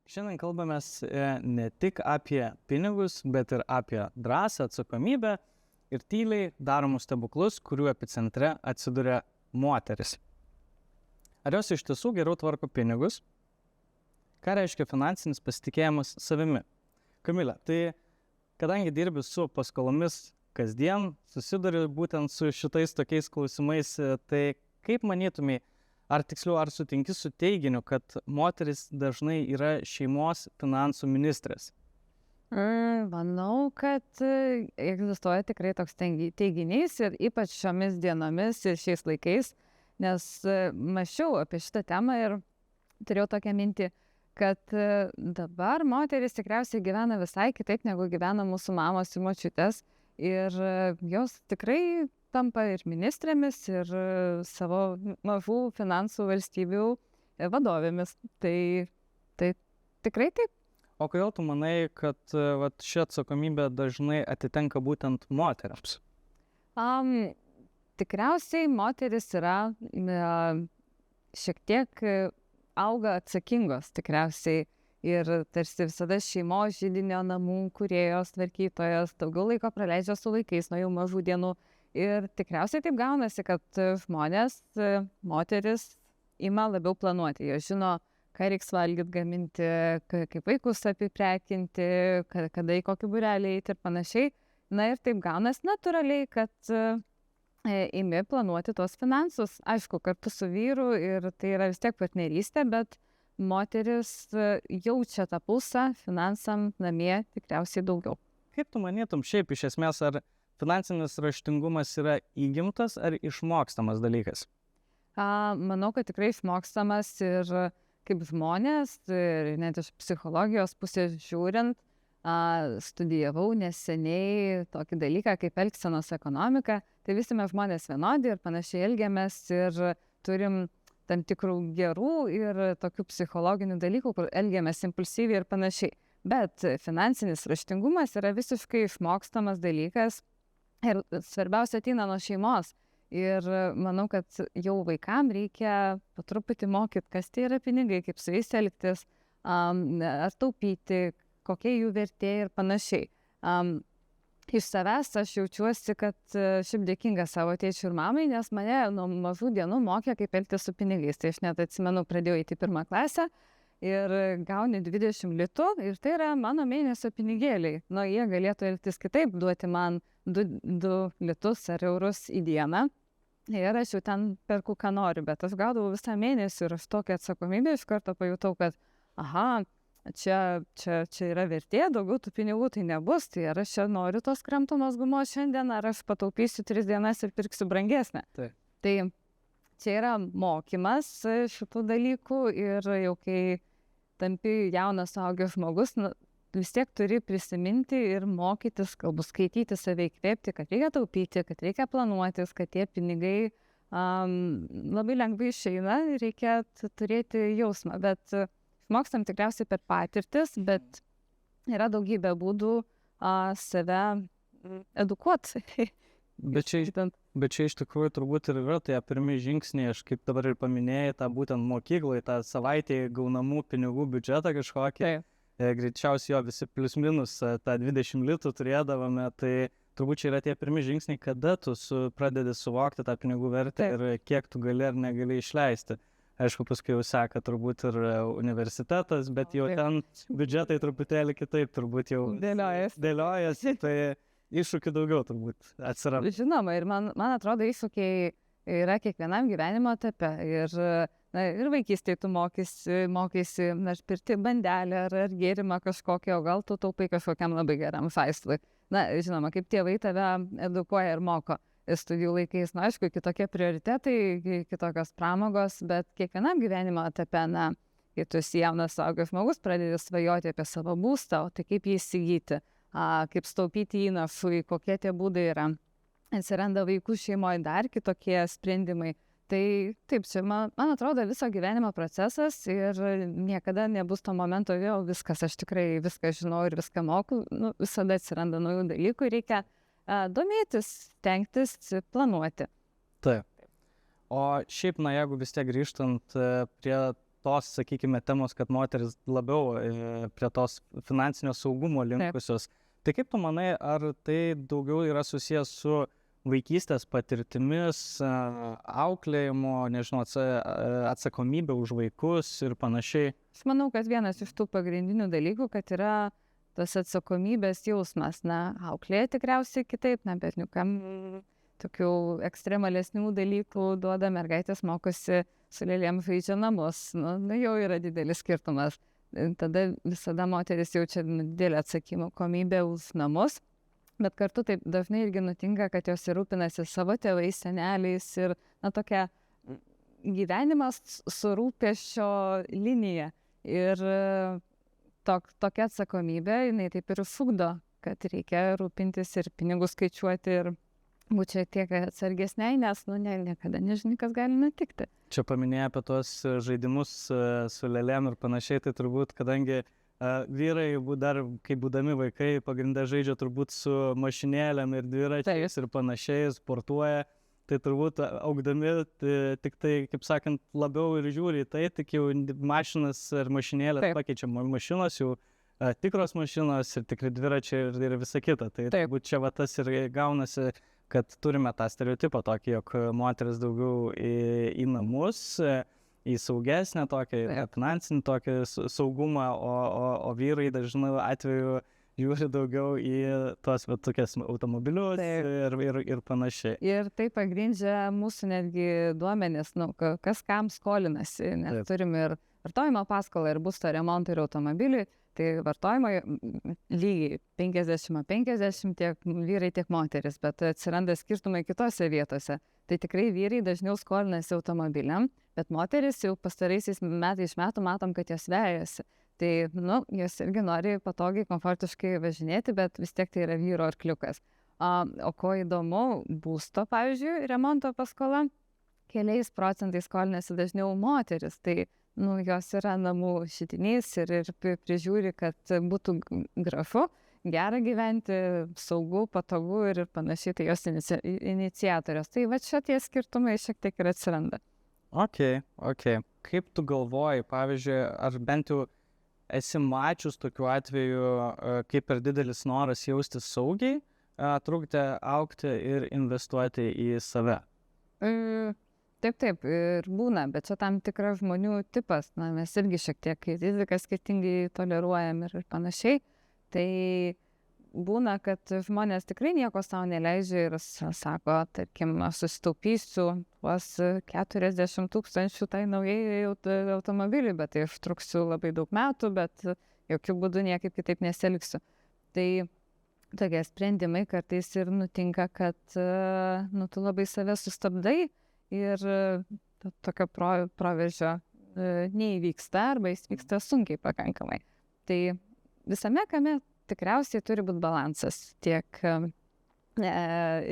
Šiandien kalbamės ne tik apie pinigus, bet ir apie drąsą, atsakomybę ir tyliai daromus stebuklus, kurių epicentre atsiduria moteris. Ar jos iš tiesų geriau tvarko pinigus? Ką reiškia finansinis pasitikėjimas savimi? Kamilė, tai kadangi dirbi su paskolomis kasdien, susiduri būtent su šitais tokiais klausimais, tai kaip manytumai, ar tiksliau, ar sutinki su teiginiu, kad moteris dažnai yra šeimos finansų ministrės? Manau, kad egzistuoja tikrai toks teiginys ir ypač šiomis dienomis ir šiais laikais, nes mąsčiau apie šitą temą ir turėjau tokią mintį, kad dabar moteris tikriausiai gyvena visai kitaip, negu gyvena mūsų mamos ir močiutės. Ir jos tikrai tampa ir ministrėmis, ir savo mažų finansų valstybių vadovėmis. Tai tikrai taip. O kodėl tu manai, kad ši atsakomybė dažnai atitenka būtent moteriams? Tikriausiai moteris yra šiek tiek auga atsakingos tikriausiai. Ir tarsi visada šeimos židinio namų kūrėjos, tvarkytojos, daugiau laiko praleidžia su vaikais nuo jų mažų dienų. Ir tikriausiai taip gaunasi, kad žmonės, moteris ima labiau planuoti. Jie žino, ką reiks valgyti, gaminti, kaip vaikus apiprekinti, kada į kokį būrelį eiti ir panašiai. Na ir taip gaunasi natūraliai, kad imi planuoti tuos finansus. Aišku, kartu su vyru ir tai yra vis tiek partnerystė, bet moteris jaučia tą pulsą finansam namie tikriausiai daugiau. Kaip tu manytum šiaip iš esmės, ar finansinis raštingumas yra įgimtas ar išmokstamas dalykas? Manau, kad tikrai išmokstamas ir kaip žmonės, ir net iš psichologijos pusės žiūrint, studijavau neseniai tokį dalyką kaip elgsenos ekonomika. Tai visi mes žmonės vienodi ir panašiai elgiamės ir turim tam tikrų gerų ir tokių psichologinių dalykų, kur elgiamės impulsyviai ir panašiai. Bet finansinis raštingumas yra visiškai išmokstamas dalykas ir svarbiausia ateina nuo šeimos. Ir manau, kad jau vaikam reikia po truputį mokyti, kas tai yra pinigai, kaip su jais elgtis, ar taupyti, kokia jų vertė ir panašiai. Iš savęs aš jaučiuosi, kad šiaip dėkinga savo tėčiui ir mamai, nes mane nuo mažų dienų mokė, kaip elgtis su pinigais. Tai aš net atsimenu, pradėjau eiti į 1 klasę ir gauni 20 litų ir tai yra mano mėnesio pinigėliai. Nu, jie galėtų elgtis kitaip, duoti man 2 litus ar eurus į dieną ir aš jau ten perku, ką noriu, bet aš gaudavau visą mėnesį ir aš tokią atsakomybę iš karto pajutau, kad čia yra vertė, daugiau tų pinigų tai nebus, tai ar aš čia noriu tos kramtomos gumos šiandien, ar aš pataupysiu 3 dienas ir pirksiu brangesnę. Taip. Tai čia yra mokymas šitų dalykų ir jau kai tampi jaunas suaugęs žmogus, vis tiek turi prisiminti ir mokytis, galbūt skaityti, save įkvėpti, kad reikia taupyti, kad reikia planuotis, kad tie pinigai labai lengvai išeina, reikia turėti jausmą, bet mokstam tikriausiai per patirtis, bet yra daugybė būdų save edukuoti. Bet čia iš tikrųjų turbūt ir yra tie pirmi žingsniai, aš kaip dabar ir paminėjai, tą būtent mokykloje, tą savaitėje gaunamų pinigų biudžetą kažkokį. Greičiausiai jo visi plius minus tą 20 litų turėdavome, tai turbūt čia yra tie pirmi žingsniai, kada tu pradedi suvokti tą pinigų vertę ir kiek tu gali ar negali išleisti. Aišku, paskui jau seka turbūt ir universitetas, bet jau ten biudžetai truputėlį kitaip turbūt jau dėliojasi, tai iššūkių daugiau turbūt atsiranda. Žinoma, ir man atrodo, iššūkiai yra kiekvienam gyvenimo etape. Ir vaikystėje tu mokysi pirkti bandelę ar gėrimą kažkokį, o gal tu taupai kažkokiam labai geram žaislui. Žinoma, kaip tėvai tave edukuoja ir moko. Studijų laikais, aišku, kitokie prioritetai, kitokios pramogos, bet kiekvienam gyvenimo etape, kai tu esi jaunas suaugęs žmogus, pradedi svajoti apie savo būstą, o tai kaip jį įsigyti, kaip staupyti įnašui, kokie tie būdai yra. Atsiranda vaikų šeimoje dar kitokie sprendimai. Tai taip, čia man atrodo viso gyvenimo procesas ir niekada nebus to momento, jau viskas, aš tikrai viską žinau ir viską moku, visada atsiranda naujų dalykų, reikia domėtis, stengtis, planuoti. Taip. O šiaip, jeigu vis tiek grįžtant prie tos, sakykime, temos, kad moteris labiau prie tos finansinio saugumo linkusios. Tai kaip tu manai, ar tai daugiau yra susijęs su vaikystės patirtimis, auklėjimo, nežinau, atsakomybė už vaikus ir panašiai? Aš manau, kad vienas iš tų pagrindinių dalykų, kad yra tas atsakomybės jausmas, auklėja tikriausiai kitaip, berniukam tokių ekstremalesnių dalykų duoda, mergaitės mokosi su lėlėm žaidžia namus, jau yra didelis skirtumas. Tada visada moteris jaučia didelę atsakomybę už namus, bet kartu taip dažnai irgi nutinka, kad jos ir rūpinasi savo tėvais, seneliais ir tokia gyvenimas su rūpesčio linija. Ir tokia atsakomybė, jinai taip ir išugdo, kad reikia rūpintis ir pinigus skaičiuoti ir būti šiek tiek atsargesniai, nes niekada nežinai, kas gali nutikti. Čia paminėjai apie tuos žaidimus su lėlėm ir panašiai, tai turbūt, kadangi vyrai dar, kai būdami vaikai, pagrindę žaidžia turbūt su mašinėlėm ir dviračiais ir panašiai, sportuoja, tai turbūt augdami tik tai, kaip sakant, labiau ir žiūri į tai, tik jau mašinas ar mašinėlės pakeičia mašinos, jau tikros mašinos ir tikri dviračiai ir visa kita. Tai turbūt čia tas ir gaunasi, kad turime tą stereotipą tokį, jog moteris daugiau į namus, į saugesnę tokią, finansinį tokį saugumą, o vyrai dažnai atveju žiūri daugiau į tos tokias automobilius ir panašiai. Ir tai pagrindžia mūsų netgi duomenis, kas kam skolinasi, nes turim ir vartojimo paskolą, ir būsto remontą, ir automobilį. Tai vartojimo lygiai 50-50 tiek vyrai, tiek moteris, bet atsiranda skirtumai kitose vietose. Tai tikrai vyrai dažniau skolinasi automobiliam, bet moteris jau pastaraisiais metai iš metų matom, kad jos vejasi. Tai, jos irgi nori patogiai, komfortiškai važinėti, bet vis tiek tai yra vyro arkliukas. O ko įdomu, būsto, pavyzdžiui, remonto paskola, keliais procentais skolinasi dažniau moteris. Tai jos yra namų šitinys ir prižiūri, kad būtų gražu, gera gyventi, saugu, patogu ir panašiai, tai jos iniciatorios. Tai šitie skirtumai šiek tiek ir atsiranda. Ok. Kaip tu galvoji, pavyzdžiui, ar bent jau esi mačius tokiu atveju, kaip per didelis noras jaustis saugiai, trukdė augti ir investuoti į save? Taip, ir būna, bet čia tam tikras žmonių tipas. Mes irgi šiek tiek riziką skirtingai toleruojam ir panašiai. Tai būna, kad žmonės tikrai nieko savo neleidžia ir sako, tarkim, aš susitaupysiu tuos 40 000 tai naujai automobiliui, bet tai aš truksiu labai daug metų, bet jokių būdų niekaip kitaip nesielgsiu. Tai tokie sprendimai kartais ir nutinka, kad tu labai save sustabdai ir tokio proveržio neįvyksta arba jis vyksta sunkiai pakankamai. Tai visame kame tikriausiai turi būti balansas tiek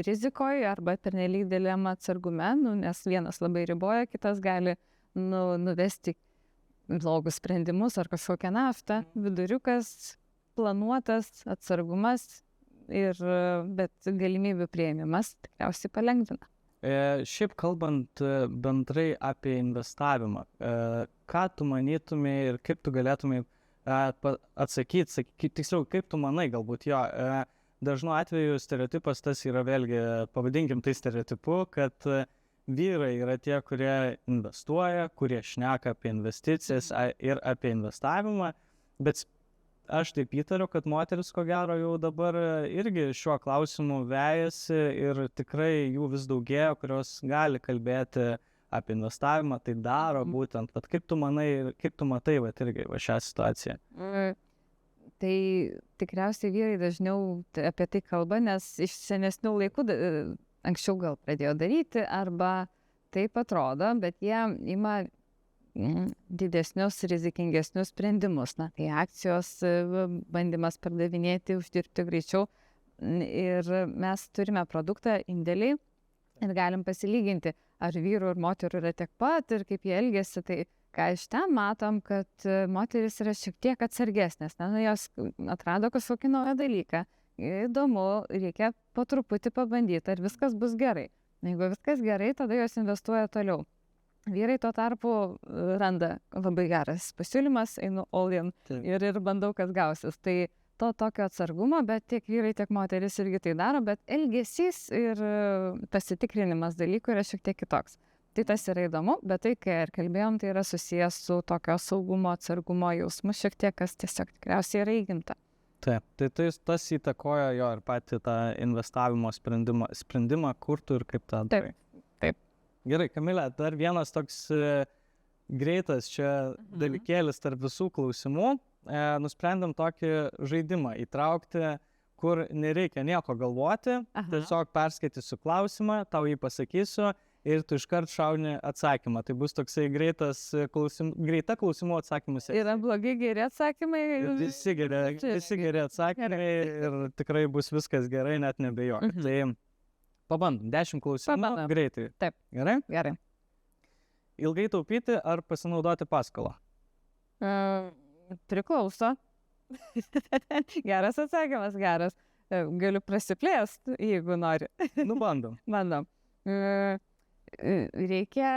rizikoje arba pernelyg dideliam atsargume, nes vienas labai riboja, kitas gali nuvesti blogus sprendimus ar kažkokią naštą. Viduriukas, planuotas atsargumas bet galimybių priėmimas tikriausiai palengvina. Šiaip kalbant bendrai apie investavimą, ką tu manytumai ir kaip tu galėtumai atsakyti, tiksliau, kaip tu manai galbūt jo, dažnu atveju stereotipas tas yra vėlgi, pavadinkim tai stereotipu, kad vyrai yra tie, kurie investuoja, kurie šneka apie investicijas ir apie investavimą, bet aš taip įtariu, kad moteris ko gero jau dabar irgi šiuo klausimu vejasi ir tikrai jų vis daugėja, kurios gali kalbėti apie investavimą, tai daro būtent. Bet kaip tu matai irgi šią situaciją? Tai tikriausiai vyrai dažniau apie tai kalba, nes iš senesnių laikų anksčiau gal pradėjo daryti arba taip atrodo, bet jie ima didesnius, rizikingesnius sprendimus. Tai akcijos, bandymas pardavinėti, uždirbti greičiau. Ir mes turime produktą, indėlį ir galim pasilyginti, ar vyrų ir moterų yra tiek pat ir kaip jie elgiasi. Tai ką iš ten matom, kad moteris yra šiek tiek atsargesnės. Jos atrado kažkokį naują dalyką. Įdomu, reikia po truputį pabandyti, ar viskas bus gerai. Jeigu viskas gerai, tada jos investuoja toliau. Vyrai tuo tarpu randa labai geras pasiūlymas, einu all in ir bandau, kas gausis. Tai to tokio atsargumo, bet tiek vyrai, tiek moteris irgi tai daro, bet elgesys ir pasitikrinimas dalykų yra šiek tiek kitoks. Tai tas yra įdomu, bet tai, kai ir kalbėjom, tai yra susijęs su tokio saugumo, atsargumo jausmu šiek tiek, kas tiesiog tikriausiai yra įgimta. Taip, tai tas įtakoja jo ir patį tą investavimo sprendimą, kur tu ir kaip tą darai. Taip. Gerai, Kamilė, dar vienas toks greitas čia dalykėlis tarp visų klausimų. Nusprendėm tokį žaidimą įtraukti, kur nereikia nieko galvoti, tiesiog perskaitysiu klausimą, tau jį pasakysiu ir tu iškart šauni atsakymą. Tai bus toksai greita klausimų atsakymų sesija. Yra blogi geri atsakymai? Visi geri atsakymai ir tikrai bus viskas gerai, net nebejok. Tai pabandom, 10 klausimų greitai. Taip. Gerai? Gerai. Ilgai taupyti ar pasinaudoti paskolą? Priklauso. Geras atsakymas, geras. Galiu prasiplėsti, jeigu nori. Bandom. Bandom. Reikia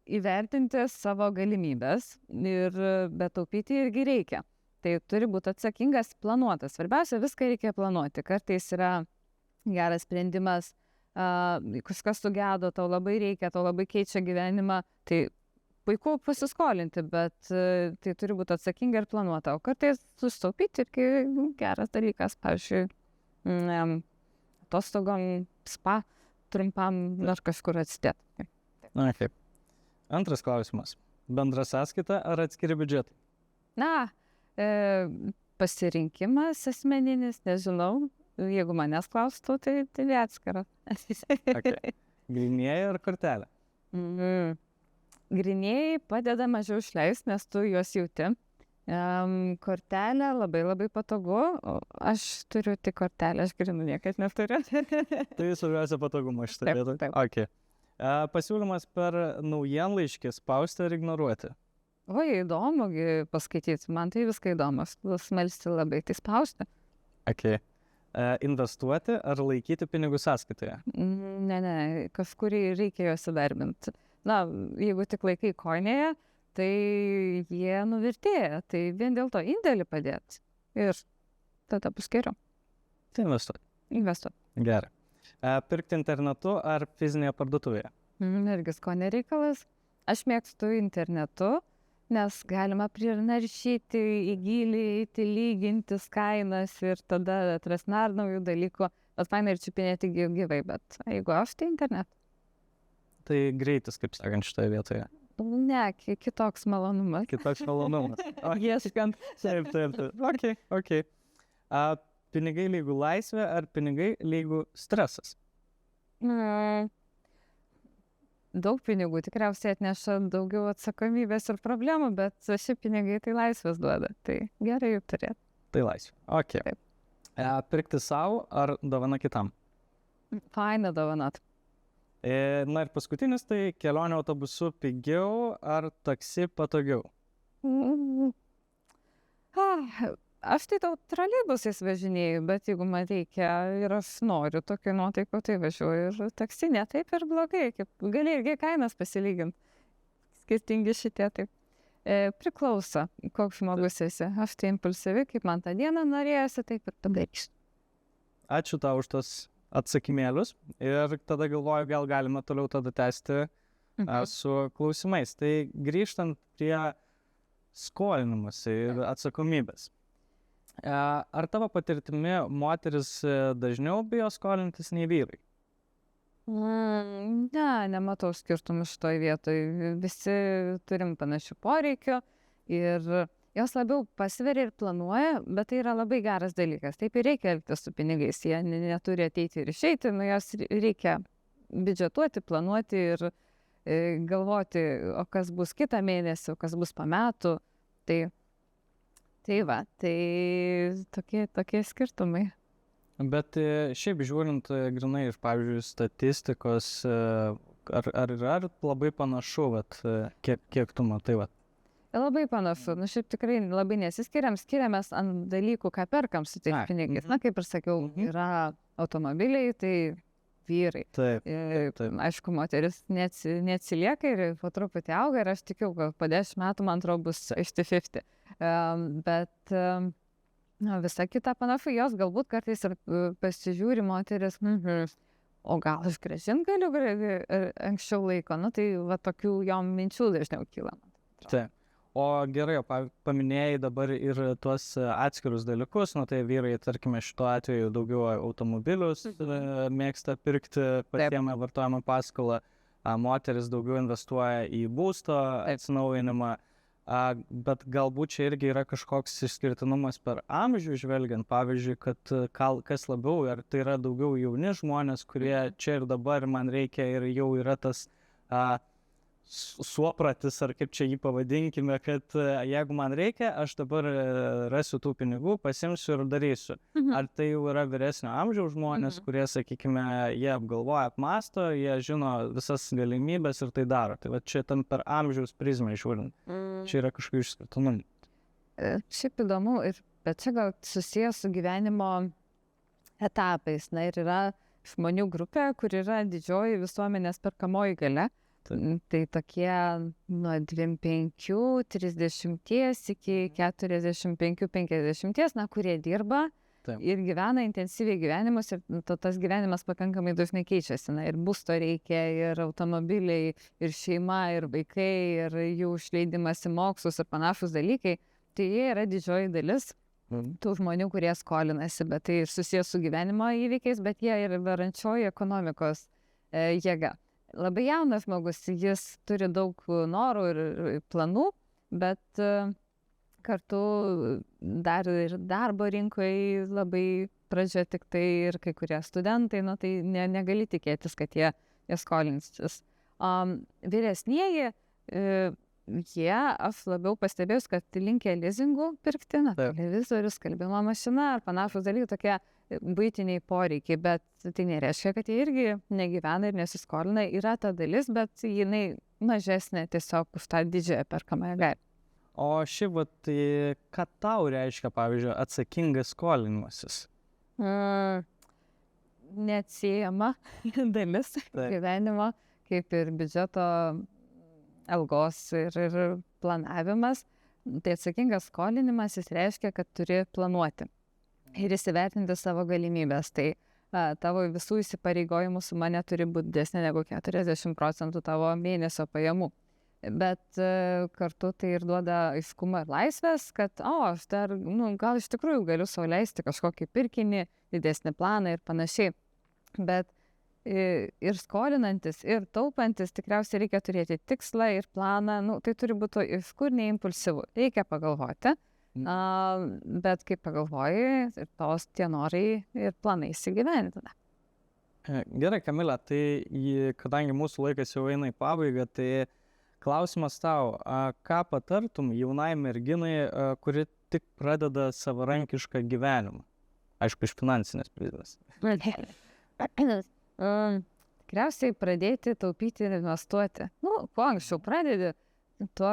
įvertinti savo galimybės ir bet taupyti irgi reikia. Tai turi būti atsakingas, planuotas. Svarbiausia, viską reikia planuoti. Kartais yra geras sprendimas, kažkas sugedo, tau labai reikia, tau labai keičia gyvenimą, tai puiku pasiskolinti, bet tai turi būti atsakinga ir planuota. O kartais susitaupyti irgi geras dalykas, pavyzdžiui, atostogom, spa, trumpam ar kažkur atsidėti. Na, kaip. Antras klausimas. Bendra sąskaita ar atskiri biudžetai? Pasirinkimas asmeninis, nežinau. Jeigu manęs klaustų, tai atskira. Okay. Grynieji ar kortelė? Grynieji padeda mažiau išleisti, nes tu juos jauti. Kortelė labai labai patogu. Aš turiu tik kortelę, aš grynų niekad neturiu. Tai svarbiausia patogumo šitą vietą. Taip. Okay. Pasiūlymas per naujienlaiškį spausti ar ignoruoti? Įdomu paskaityti. Man tai viską įdomu. Smelsti labai, tai spausti. Okay. Investuoti ar laikyti pinigų sąskaitoje? Ne, kažkurį reikia juos įdarbinti. Jeigu tik laikai koinėje, tai jie nuvertėja. Tai vien dėl to indėlį padėti. Ir tada bus geriau. Tai investuoti. Gerai. Pirkti internetu ar fizinėje parduotuvėje? Irgi skonio reikalas. Aš mėgstu internetu, nes galima prinaršyti į gilį, eiti lygintis kainas ir tada atras naujų dalykų. Bet faina ir čiupinėti gyvai, bet jeigu aš, tai internetu. Tai greitis, kaip sakant, šitoje vietoje. Ne, kitoks malonumas. Kitoks malonumas. Ieškant. Taip. Okay. Pinigai lygų laisvė ar pinigai lygų stresas? Daug pinigų tikriausiai atneša daugiau atsakomybės ir problemų, bet šie pinigai tai laisvės duoda. Tai gerai jų turėti. Tai laisvė. Ok. Pirkti savo ar dovana kitam? Faina dovanat. Na ir paskutinis, tai kelionė autobusu pigiau ar taksi patogiau? Aš tai tau troleibusais važinėju, bet jeigu man reikia ir aš noriu tokio nuotaiko, tai važiuoju ir taksi ne taip ir blogai. Gali irgi kainas pasilyginti. Skirtingi šitie taip. Priklauso, koks žmogus esi. Aš tai impulsyvi, kaip man tą dieną norėjosi, taip ir padarysiu. Ačiū tau už tos atsakymėlius ir tada galvoju, gal galime toliau tada tęsti su klausimais. Tai grįžtant prie skolinimuose ir atsakomybės. Ar tavo patirtimi moteris dažniau bijo skolintis nei vyrai? Ne, nematau skirtumų šitoj vietoj. Visi turim panašių poreikių ir jos labiau pasveria ir planuoja, bet tai yra labai geras dalykas. Taip ir reikia elgtis su pinigais. Jie neturi ateiti ir išeiti, jos reikia biudžetuoti, planuoti ir galvoti, o kas bus kitą mėnesį, o kas bus po metų. Tai tokie skirtumai. Bet šiaip žiūrint grinai iš, pavyzdžiui, statistikos, ar yra labai panašu, kiek tu matai? Labai panašu. Šiaip tikrai labai skiriamės ant dalykų, ką perkam su tais pinigais. Na, kaip ir sakiau, yra automobiliai, tai vyrai. Taip. Aišku, moteris neatsilieka ir po truputį auga ir aš tikiu, kad po 10 metų, man atrodo, bus 50-50. Bet visa kita panašu, jos galbūt kartais ir pasižiūri moteris, o gal aš grąžint galiu anksčiau laiko, tai va tokių jom minčių dažniau kyla. Taip. O gerai, paminėjai dabar ir tuos atskirus dalykus, tai vyrai, tarkime, šituo atveju daugiau automobilius mėgsta pirkti, pasiema vartojimo paskolą, moteris daugiau investuoja į būsto atsinaujinimą, bet galbūt čia irgi yra kažkoks išskirtinumas per amžių žvelgiant, pavyzdžiui, kad kas labiau, ar tai yra daugiau jauni žmonės, kurie čia ir dabar man reikia ir jau yra tas suopratis, ar kaip čia jį pavadinkime, kad jeigu man reikia, aš dabar rasiu tų pinigų, pasimsiu ir darysiu. Ar tai jau yra vyresnio amžiaus žmonės, kurie, sakykime, jie apgalvoja, apmąsto, jie žino visas galimybės ir tai daro. Tai va čia tam per amžiaus prizmę žiūrint. Čia yra kažkokių išskirtinumų. Šiaip įdomu, bet čia gal susijęs su gyvenimo etapais. Na ir yra žmonių grupė, kur yra didžioji visuomenės perkamoji galia. Tai tokie nuo 25, 30 iki 45, 50, kurie dirba ir gyvena intensyviai gyvenimus ir tas gyvenimas pakankamai dažnai keičiasi. Ir būsto reikia, ir automobiliai, ir šeima, ir vaikai, ir jų išleidimas į mokslus ir panašus dalykai. Tai jie yra didžioji dalis tų žmonių, kurie skolinasi, bet tai ir susijęs su gyvenimo įvykiais, bet jie ir varančioji ekonomikos jėga. Labai jaunas žmogus, jis turi daug norų ir planų, bet kartu dar ir darbo rinkoje labai pradžia tik tai ir kai kurie studentai, tai negali tikėtis, kad jie skolinsis. Vyresnieji, aš labiau pastebėjus, kad linkę lizingų pirkti, televizorius, skalbimo mašina ar panašus dalykai, tokie buitiniai poreikiai, bet tai nereiškia, kad jie irgi negyvena ir nesiskolina. Yra ta dalis, bet jinai mažesnė tiesiog už tą didžiąją perkamąją galią. O šiaip, tai ką tau reiškia, pavyzdžiui, atsakingas skolinimasis? Neatsiejama dalis gyvenimo, kaip ir biudžeto, algos ir planavimas. Tai atsakingas skolinimasis reiškia, kad turi planuoti ir įsivertinti savo galimybės. Tai tavo visų įsipareigojimų suma neturi būti didesnė negu 40% tavo mėnesio pajamų. Bet kartu tai ir duoda aiškumą ir laisvės, kad aš dar, gal iš tikrųjų galiu sau leisti kažkokį pirkinį, didesnį planą ir panašiai. Bet ir skolinantis, ir taupantis tikriausiai reikia turėti tikslą ir planą. Tai turi būti iš kur neimpulsyvu. Reikia pagalvoti. Bet kai pagalvoji, tie norai ir planai įsigyvendina. Gerai, Kamile, tai kadangi mūsų laikas jau eina į pabaigą, tai klausimas tau, ką patartum jaunai merginai, kuri tik pradeda savarankišką gyvenimą? Aišku, iš finansinės prizmės. Tikriausiai pradėti taupyti ir investuoti. Kuo anksčiau pradedi, tuo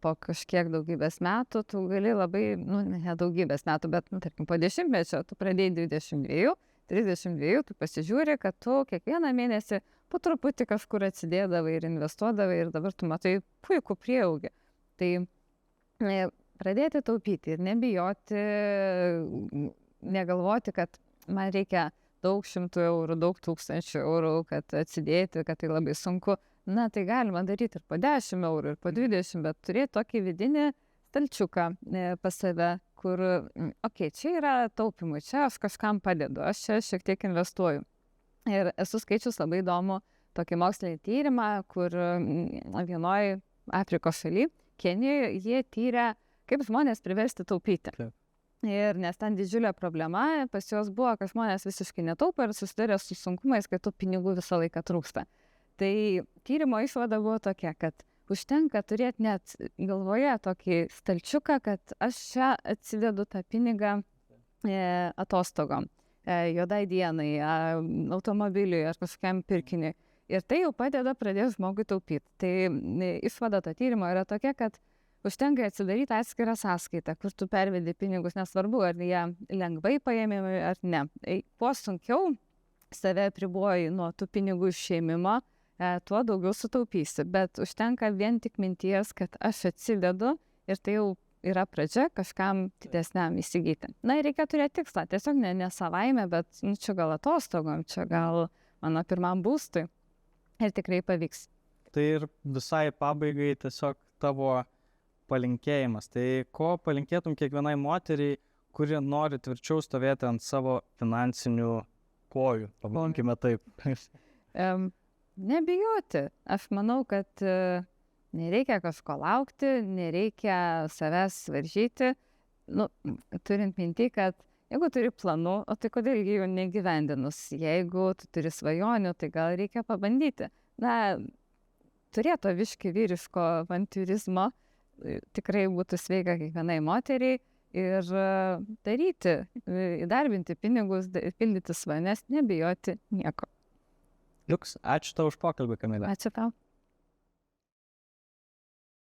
po kažkiek daugybės metų, tu gali labai, ne daugybės metų, bet, tarkim, po 10-mečio, tu pradėjai 22, 32, tu pasižiūri, kad tu kiekvieną mėnesį po truputį kažkur atsidėdavai ir investuodavai ir dabar tu matai puikų prieaugį. Tai pradėti taupyti ir nebijoti, negalvoti, kad man reikia daug 100 eurų, daug 1000 eurų, kad atsidėti, kad tai labai sunku. Tai galima daryti ir po 10 eurų, ir po 20, bet turėti tokį vidinį stalčiuką pas save, kur, čia yra taupimui, čia aš kažkam padedu, aš čia šiek tiek investuoju. Ir esu skaičius labai įdomu tokį mokslinį tyrimą, kur vienoje Afrikos šalyje, Kenijoje, jie tyrė, kaip žmonės priversti taupyti. Ir nes ten didžiulė problema, pas juos buvo, kad žmonės visiškai netaupo ir susiduria su sunkumais, kai tų pinigų visą laiką trūksta. Tai tyrimo išvada buvo tokia, kad užtenka turėti net galvoje tokį stalčiuką, kad aš čia atsidedu tą pinigą atostogom, juodai dienai, automobiliui ar kažkokiam pirkiniui. Ir tai jau padeda pradėti žmogui taupyti. Tai išvada to tyrimo yra tokia, kad užtenka atsidaryti atskirą sąskaitą, kur tu pervedi pinigus, nesvarbu, ar jie lengvai paėmėmi ar ne. Kuo sunkiau, save apriboji nuo tų pinigų išėmimo, tuo daugiau sutaupysi. Bet užtenka vien tik minties, kad aš atsidedu ir tai jau yra pradžia kažkam didesniam įsigyti. Na ir reikia turėti tikslą, tiesiog ne savaime, bet čia gal atostogom, čia gal mano pirmam būstui ir tikrai pavyks. Tai ir visai pabaigai tiesiog tavo palinkėjimas. Tai ko palinkėtum kiekvienai moteriai, kuri nori tvirčiau stovėti ant savo finansinių kojų, pavadinkime taip. Nebijoti. Aš manau, kad nereikia kažko laukti, nereikia savęs varžyti. Turint minti, kad jeigu turi planų, o tai kodėl jų negyvendinus? Jeigu tu turi svajonių, tai gal reikia pabandyti. Turėto viški vyriško avantiūrizmo tikrai būtų sveika kiekvienai moteriai. Ir daryti, įdarbinti pinigus, pildyti svajones, nebijoti nieko. Liuks, ačiū tau už pokalbį, Kamilė. Ačiū tau.